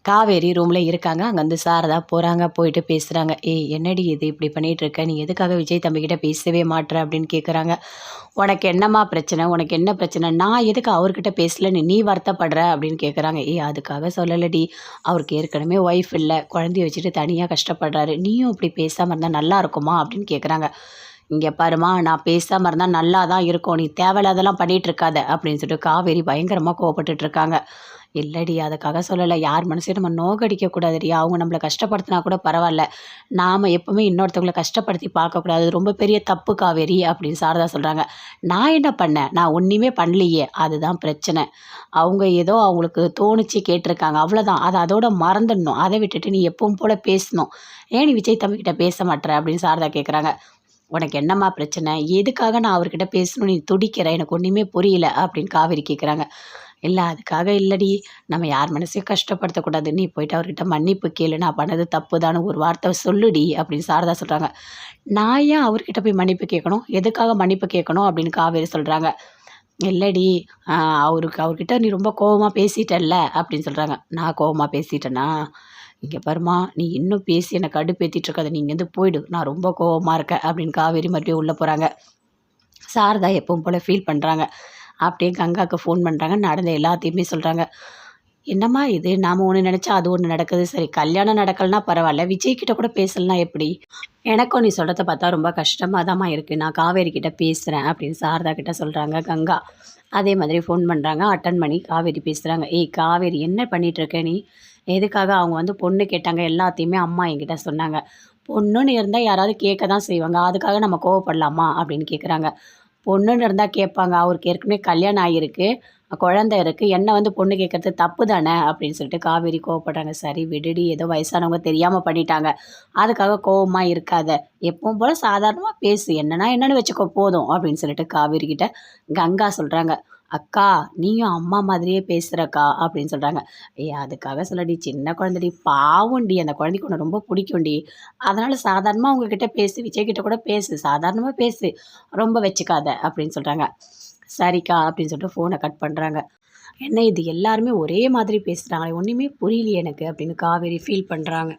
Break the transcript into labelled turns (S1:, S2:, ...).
S1: காவேரி ரூமில் இருக்காங்க. அங்கேருந்து சாரதா போகிறாங்க. போயிட்டு பேசுகிறாங்க. ஏய் என்னடி இது இப்படி பண்ணிகிட்ருக்க, நீ எதுக்காக விஜய் தம்பிக்கிட்ட பேசவே மாட்ற அப்படின்னு கேட்குறாங்க. உனக்கு என்னம்மா பிரச்சனை, உனக்கு என்ன பிரச்சனை, நான் எதுக்கு அவர்கிட்ட பேசலன்னு நீ வருத்தப்படுற அப்படின்னு கேட்குறாங்க. ஏய் அதுக்காக சொல்லலடி, அவருக்கு ஏற்கனவே ஒய்ஃப் இல்லை, குழந்தைய வச்சுட்டு தனியாக கஷ்டப்படுறாரு, நீயும் இப்படி பேசாமல் இருந்தால் நல்லா இருக்குமா அப்படின்னு கேட்குறாங்க. இங்கே பாருமா, நான் பேசாமல் இருந்தால் நல்லா தான் இருக்கும், நீ தேவையில்லாதெல்லாம் பண்ணிகிட்டு இருக்காத அப்படின்னு சொல்லிட்டு காவேரி பயங்கரமாக கோவப்பட்டுட்டு இருக்காங்க. இல்லடி அதுக்காக சொல்லலை, யார் மனசையும் நம்ம நோகடிக்கக்கூடாதுடி, அவங்க நம்மளை கஷ்டப்படுத்தினா கூட பரவாயில்ல, நாம் எப்போவுமே இன்னொருத்தவங்களை கஷ்டப்படுத்தி பார்க்கக்கூடாது, ரொம்ப பெரிய தப்பு காவேரி அப்படின்னு சாரதா சொல்கிறாங்க. நான் என்ன பண்ணேன், நான் ஒன்றுமே பண்ணலையே, அதுதான் பிரச்சனை. அவங்க ஏதோ அவங்களுக்கு தோணுச்சு கேட்டிருக்காங்க, அவ்வளோதான், அதை அதோட மறந்துடணும், அதை விட்டுட்டு நீ எப்பவும் போல் பேசணும், ஏன் நீ விஜய் தம்பிக்கிட்ட பேச மாட்டேற அப்படின்னு சாரதா கேட்குறாங்க. உனக்கு என்னம்மா பிரச்சனை, எதுக்காக நான் அவர்கிட்ட பேசணும் நீ துடிக்கிற, எனக்கு ஒன்றுமே புரியல அப்படின்னு காவேரி கேட்குறாங்க. இல்லை அதுக்காக இல்லடி, நம்ம யார் மனசையும் கஷ்டப்படுத்தக்கூடாது, நீ போயிட்டு அவர்கிட்ட மன்னிப்பு கேளு, நான் பண்ணது தப்பு தானு ஒரு வார்த்தை சொல்லுடி அப்படின்னு சாரதா சொல்கிறாங்க. நான் ஏன் அவர்கிட்ட போய் மன்னிப்பு கேட்கணும், எதுக்காக மன்னிப்பு கேட்கணும் அப்படின்னு காவேரி சொல்கிறாங்க. இல்லடி அவர்கிட்ட நீ ரொம்ப கோவமாக பேசிட்டல்ல அப்படின்னு சொல்கிறாங்க. நான் கோவமாக பேசிட்டேனா, இங்கே பாருமா, நீ இன்னும் பேசி என்னை கடுப்பேற்றிட்டு இருக்காத, நீ இங்கேருந்து போயிடு, நான் ரொம்ப கோவமாக இருக்கேன் அப்படின்னு காவேரி மறுபடியும் உள்ளே போகிறாங்க. சாரதா எப்பவும் போல் ஃபீல் பண்ணுறாங்க. அப்படியே கங்காவுக்கு ஃபோன் பண்ணுறாங்க, நடந்த எல்லாத்தையுமே சொல்கிறாங்க. என்னம்மா இது, நாம் ஒன்று நினச்சா அது ஒன்று நடக்குது, சரி கல்யாணம் நடக்கலைன்னா பரவாயில்ல, விஜய்கிட்ட கூட பேசலைன்னா எப்படி, எனக்கும் நீ சொல்கிறத பார்த்தா ரொம்ப கஷ்டமாக தாம்மா இருக்குது, நான் காவேரி கிட்ட பேசுகிறேன் அப்படின்னு சாரதா கிட்ட சொல்கிறாங்க கங்கா. அதே மாதிரி ஃபோன் பண்ணுறாங்க, அட்டன் பண்ணி காவேரி பேசுகிறாங்க. ஏய் காவேரி என்ன பண்ணிகிட்ருக்க நீ, எதுக்காக அவங்க வந்து பொண்ணு கேட்டாங்க, எல்லாத்தையுமே அம்மா என்கிட்ட சொன்னாங்க, பொண்ணுன்னு இருந்தால் யாராவது கேட்க தான் செய்வாங்க, அதுக்காக நம்ம கோவப்படலாமா அப்படின்னு கேட்குறாங்க. பொண்ணுன்னு இருந்தால் கேட்பாங்க, அவருக்கு ஏற்கனவே கல்யாணம் ஆகியிருக்கு, குழந்தை இருக்குது, என்ன வந்து பொண்ணு கேட்கறது தப்பு தானே அப்படின்னு சொல்லிட்டு காவேரி கோவப்படுறாங்க. சரி விடுடி, ஏதோ வயசானவங்க தெரியாமல் பண்ணிட்டாங்க, அதுக்காக கோவமாக இருக்காத, எப்பவும் போல் சாதாரணமாக பேசு, என்னன்னா என்னன்னு வச்சுக்கோ போதும் அப்படின்னு சொல்லிட்டு காவேரி கிட்ட கங்கா சொல்கிறாங்க. அக்கா நீயும் அம்மா மாதிரியே பேசுகிறக்கா அப்படின்னு சொல்கிறாங்க. ஏய் அதுக்காக சொல்லடி, சின்ன குழந்தைடி, பாவம்டி, அந்த குழந்தைக்கு உன்னை ரொம்ப பிடிக்கும்டி, அதனால் சாதாரணமாக உங்ககிட்ட பேசு, விஜய்கிட்ட கூட பேசு, சாதாரணமாக பேசு, ரொம்ப வச்சுக்காத அப்படின்னு சொல்கிறாங்க. சரிக்கா அப்படின்னு சொல்லிட்டு ஃபோனை கட் பண்ணுறாங்க. என்ன இது எல்லாருமே ஒரே மாதிரி பேசுகிறாங்களே, ஒன்றுமே புரியலையே எனக்கு அப்படின்னு காவேரி ஃபீல் பண்ணுறாங்க.